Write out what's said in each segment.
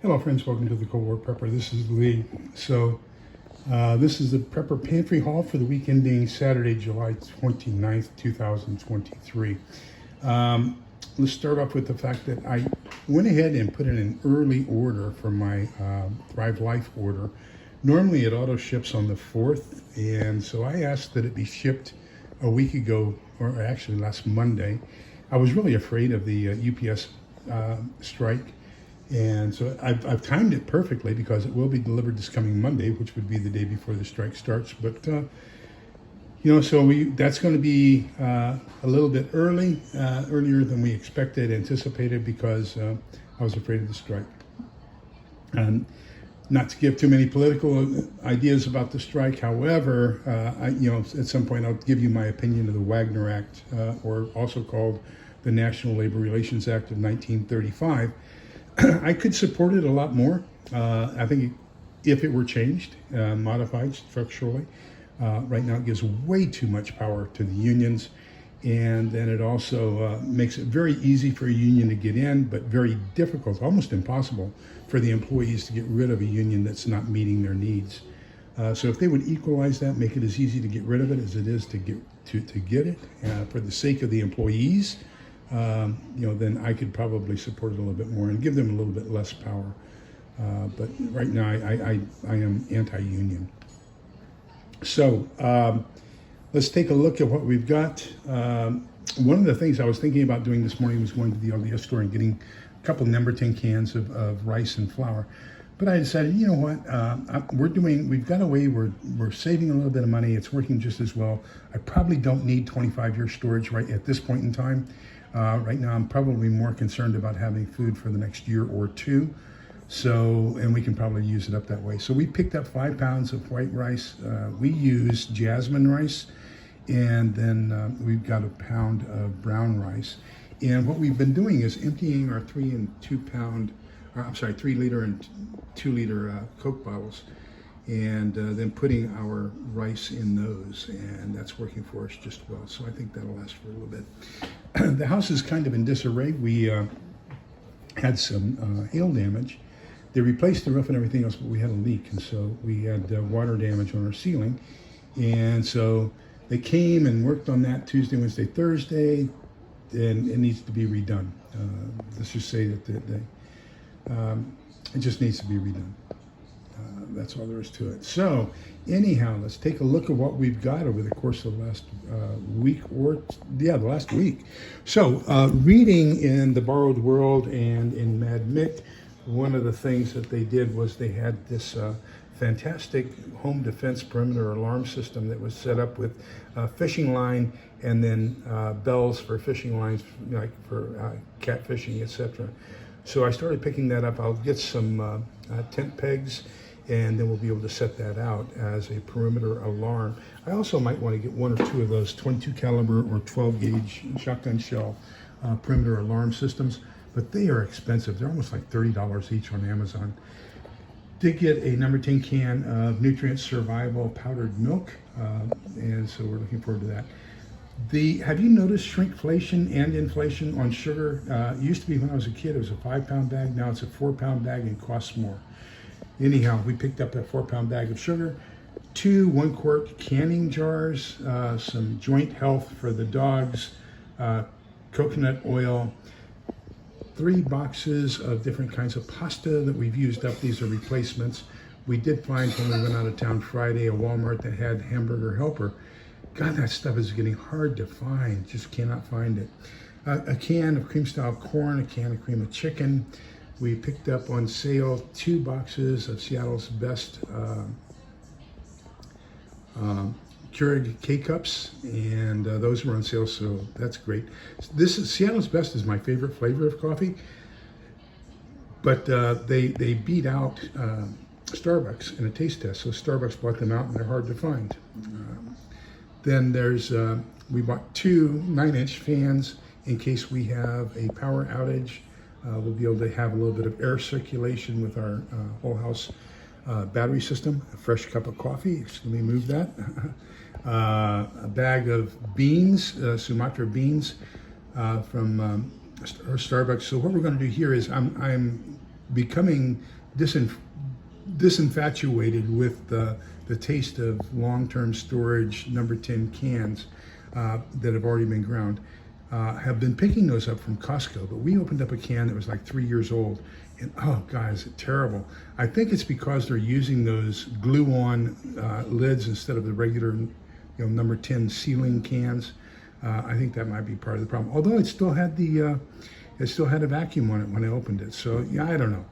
Hello friends, welcome to the Cold War Prepper. This is Lee. So this is the Prepper Pantry Haul for the week ending Saturday, July 29th, 2023. Let's start off with the fact that I went ahead and put in an early order for my Thrive Life order. Normally it auto ships on the 4th, and so I asked that it be shipped a week ago, or actually last Monday. I was really afraid of the UPS strike. And so I've timed it perfectly because it will be delivered this coming Monday, which would be the day before the strike starts. But, so that's going to be a little bit earlier than we expected, anticipated, because I was afraid of the strike. And not to give too many political ideas about the strike, however, at some point I'll give you my opinion of the Wagner Act, or also called the National Labor Relations Act of 1935. I could support it a lot more. I think if it were changed, modified structurally. Right now it gives way too much power to the unions, and then it also makes it very easy for a union to get in, but very difficult, almost impossible, for the employees to get rid of a union that's not meeting their needs. So if they would equalize that, make it as easy to get rid of it as it is to get it, for the sake of the employees, then I could probably support it a little bit more and give them a little bit less power. But right now, I am anti-union. So let's take a look at what we've got. One of the things I was thinking about doing this morning was going to the LDS store and getting a couple number 10 cans of rice and flour. But I decided, you know what, we've got a way, we're saving a little bit of money. It's working just as well. I probably don't need 25-year storage right at this point in time. Right now, I'm probably more concerned about having food for the next year or two. So, and we can probably use it up that way. So we picked up 5 pounds of white rice. We used jasmine rice, and then we've got a pound of brown rice. And what we've been doing is emptying our 3 liter and 2 liter Coke bottles, and then putting our rice in those, and that's working for us just well. So I think that'll last for a little bit. The house is kind of in disarray. We had some hail damage. They replaced the roof and everything else, but we had a leak, and so we had water damage on our ceiling. And so they came and worked on that Tuesday, Wednesday, Thursday, and it needs to be redone. Let's just say that it just needs to be redone. That's all there is to it. So anyhow, let's take a look at what we've got over the course of the last the last week. So reading in the Borrowed World and in Mad Mick, one of the things that they did was they had this fantastic home defense perimeter alarm system that was set up with a fishing line and then bells for fishing lines, like for catfishing, etc. So I started picking that up. I'll get some tent pegs, and then we'll be able to set that out as a perimeter alarm. I also might want to get 1 or 2 of those 22 caliber or 12 gauge shotgun shell perimeter alarm systems, but they are expensive. They're almost like $30 each on Amazon. Did get a number 10 can of Nutrient Survival powdered milk, and so we're looking forward to that. Have you noticed shrinkflation and inflation on sugar? It used to be when I was a kid, it was a 5-pound bag. Now it's a 4-pound bag and costs more. Anyhow, we picked up that 4-pound bag of sugar, 2 1-quart canning jars, some joint health for the dogs, coconut oil, 3 boxes of different kinds of pasta that we've used up. These are replacements. We did find when we went out of town Friday a Walmart that had Hamburger Helper. God, that stuff is getting hard to find. Just cannot find it. A can of cream style corn, a can of cream of chicken. We picked up on sale 2 boxes of Seattle's Best Keurig K-Cups, and those were on sale, so that's great. Seattle's Best is my favorite flavor of coffee, but they beat out Starbucks in a taste test, so Starbucks bought them out, and they're hard to find. Then we bought 2 9-inch fans in case we have a power outage. We'll be able to have a little bit of air circulation with our whole house battery system. A fresh cup of coffee. Let me move that. A bag of beans, Sumatra beans from Starbucks. So what we're going to do here is I'm becoming disinfatuated with the taste of long-term storage number 10 cans that have already been ground. Have been picking those up from Costco, but we opened up a can that was like 3 years old, and oh God, is it terrible. I think it's because they're using those glue-on lids instead of the regular, number 10 sealing cans. I think that might be part of the problem. Although it still had a vacuum on it when I opened it. So yeah, I don't know.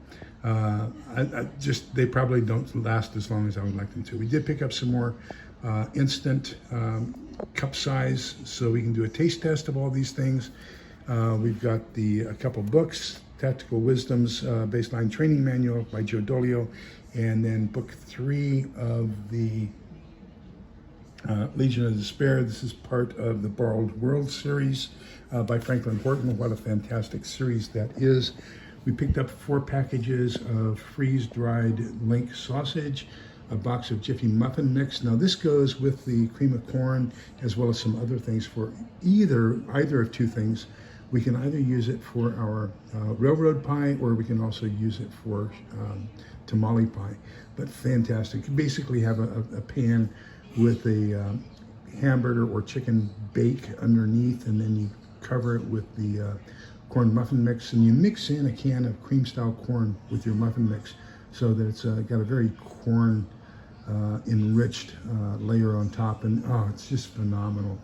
They probably don't last as long as I would like them to. We did pick up some more instant cup size, so we can do a taste test of all these things. We've got a couple books, Tactical Wisdoms Baseline Training Manual by Joe Dolio, and then book 3 of the Legion of Despair. This is part of the Borrowed World series by Franklin Horton. What a fantastic series that is. We picked up 4 packages of freeze-dried link sausage, a box of Jiffy muffin mix. Now this goes with the cream of corn as well as some other things for either of 2 things. We can either use it for our railroad pie, or we can also use it for tamale pie. But fantastic. You basically have a pan with a hamburger or chicken bake underneath, and then you cover it with the corn muffin mix, and you mix in a can of cream style corn with your muffin mix so that it's got a very corn enriched layer on top, and oh, it's just phenomenal.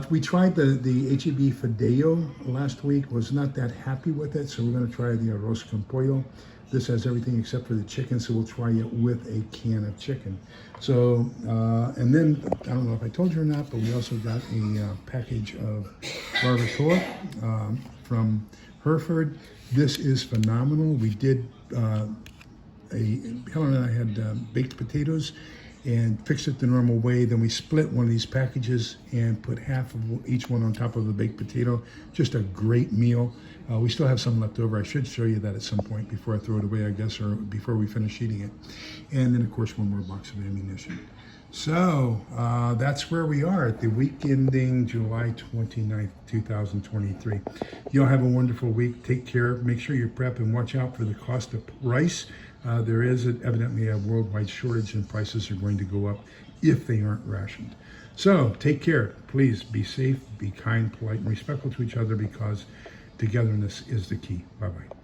We tried the H-E-B Fideo last week, was not that happy with it, so we're going to try the arroz con pollo. This has everything except for the chicken, so we'll try it with a can of chicken. So, and then, I don't know if I told you or not, but we also got a package of barbacoa from Hereford. This is phenomenal. We did, Helen and I had baked potatoes and fixed it the normal way. Then we split one of these packages and put half of each one on top of the baked potato. Just a great meal. We still have some left over. I should show you that at some point before I throw it away, I guess, or before we finish eating it. And then, of course, one more box of ammunition. So that's where we are at the week ending July 29th, 2023. You'll have a wonderful week. Take care. Make sure you prep and watch out for the cost of rice. There is evidently a worldwide shortage, and prices are going to go up if they aren't rationed. So take care. Please be safe, be kind, polite, and respectful to each other, because togetherness is the key. Bye-bye.